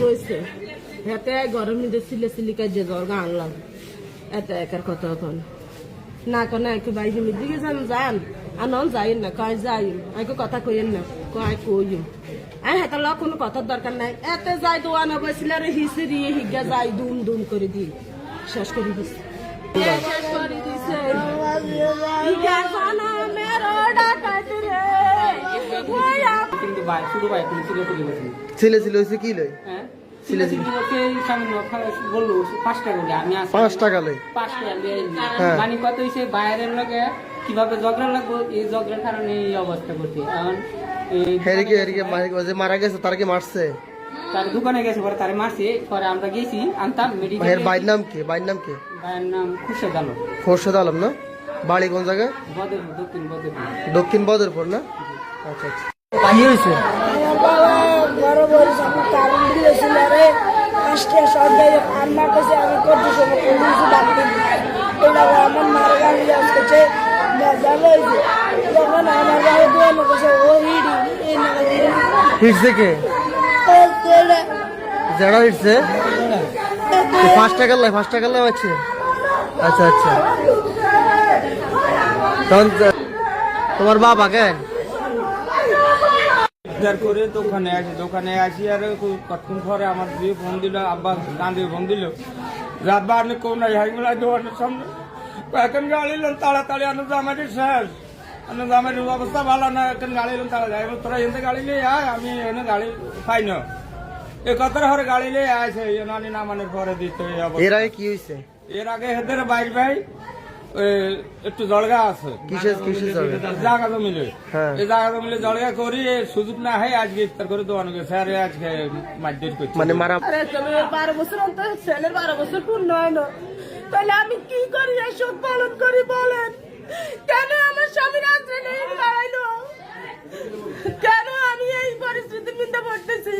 রয়েছে হাতে গরম মধ্যে সিলে সিলিকা যে জর্গা আনলাম এত একার কথা এখন না কেন একটু বাইরে দিকে যান আনন যাইন না কয় যাই আইকে কথা কইেন না কয় কইম আই হাতে ল কোনো কথার দরকার নাই এত যাই দোয়ানা বসলে রে হিসেরি হিগা যাই দুম দুম করে দি শেষ করে দিস শেষ করে দিছে হিগা জানা মেরো ডাকাইতে রে ওয়া কিন্তু ভাই শুধু ভাই পুলিশ ছেলে ছিল হইছে কি লই হ্যাঁ ছেলে ছিল বললো 5 টাকা করে আমি 5 টাকা লই 5 টাকা মানে কত হইছে বাইরের লোকে কিভাবে ঝগড়া লাগবো এই ঝগড়ার কারণে এই অবস্থা করতে এখন হেরিকে মারা গেছে তার কি মারছে তার দোকানে গেছে পরে তারে মারছে পরে আমরা গেছি আনতাম মেডিকেল ভাইয়ের বাইর নাম কি ভাইয়ের নাম খোরশেদ আলম না বাড়ি কোন জায়গায় দক্ষিণ বদরপুর না আচ্ছা আচ্ছা পানি হয়েছে বড় বড় সব কারণ দিয়েছিল রে আজকে সন্ধ্যায় আন্না কাছে আমি করতে সময় পুলিশ ডাকতে এটা আমার মারা গাড়ি আসছে মজা লইছে যখন আমার গাড়ি দোনো কাছে ও হিডি এই না হিটছে কে যারা হিটছে 5 টাকা লাই আছে আচ্ছা আচ্ছা তখন তোমার বাবা কেন করে দোকানে আসি আর কতক্ষণ পরে আমার দিয়ে ফোন দিল আব্বা কান্দে ফোন দিল রাত বাড়লে কোন হাইগুলা দোকানের সামনে এখন গাড়ি এলাম তাড়াতাড়ি আনন্দ আমাদের শেষ আনন্দ আমার অবস্থা ভালো না এখন গাড়ি এলাম তাড়াতাড়ি তোরা এনে গাড়ি নিয়ে আয় আমি এনে গাড়ি পাই না এ কত হরে গাড়ি নিয়ে আসে নানি নামানের পরে দিতে এর আগে কি হয়েছে এর আগে হেদের বাইর ভাই একটু জলগা আছে কিসের জায়গা জমিলে এই জায়গা জমিলে জলগা করি সুযোগ না হয় আজকে ইফতার করে দোকানে গেছে আর আজকে মারধর করছে মানে মারা 12 বছর অন্তর ছেলের 12 বছর পূর্ণ হয় না তাহলে আমি কি করি এসব পালন করি বলেন কেন আমার স্বামী রাত্রে নেই দাঁড়াইলো কেন আমি এই পরিস্থিতির মধ্যে পড়তেছি